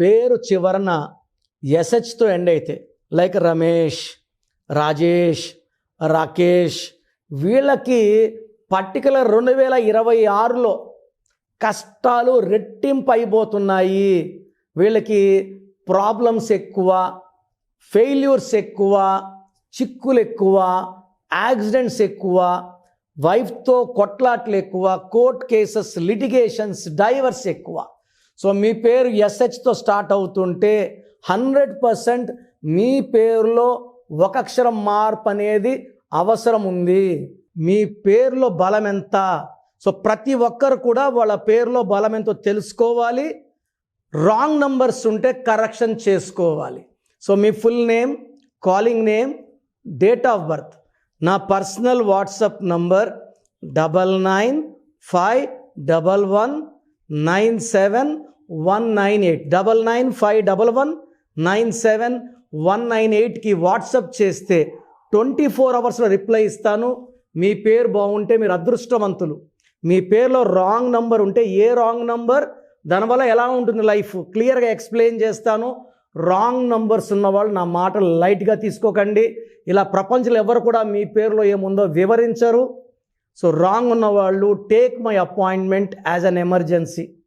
పేరు చివరన ఎస్హెచ్తో ఎండ్ అయితే లైక్ రమేష్, రాజేష్, రాకేష్, వీళ్ళకి పర్టికులర్ 2026లో కష్టాలు రెట్టింపు అయిపోతున్నాయి. వీళ్ళకి ప్రాబ్లమ్స్ ఎక్కువ, ఫెయిల్యూర్స్ ఎక్కువ, చిక్కులు ఎక్కువ, యాక్సిడెంట్స్ ఎక్కువ, వైఫ్తో కొట్లాట్లు ఎక్కువ, కోర్ట్ కేసెస్, లిటిగేషన్స్, డైవర్స్ ఎక్కువ. సో మీ పేరు ఎస్హెచ్తో స్టార్ట్ అవుతుంటే 100% మీ పేరులో ఒక అక్షరం మార్పు అనేది అవసరం ఉంది. మీ పేరులో బలం ఎంత? సో ప్రతి ఒక్కరు కూడా వాళ్ళ పేరులో బలం ఎంతో తెలుసుకోవాలి. రాంగ్ నంబర్స్ ఉంటే కరెక్షన్ చేసుకోవాలి. So me full name, calling name, date of birth, నా పర్సనల్ వాట్సాప్ నంబర్ 9951197198 9951197198కి వాట్సాప్ చేస్తే 24 అవర్స్లో రిప్లై ఇస్తాను. మీ పేరు బాగుంటే మీరు అదృష్టవంతులు. మీ పేరులో రాంగ్ నంబర్ ఉంటే ఏ రాంగ్ నంబర్, దానివల్ల ఎలా ఉంటుంది లైఫ్ క్లియర్గా ఎక్స్ప్లెయిన్ చేస్తాను. రాంగ్ నంబర్స్ ఉన్నవాళ్ళు నా మాటలు లైట్గా తీసుకోకండి. ఇలా ప్రపంచంలో ఎవరు కూడా మీ పేరులో ఏముందో వివరించరు. సో రాంగ్ ఉన్నవాళ్ళు take my appointment as an emergency.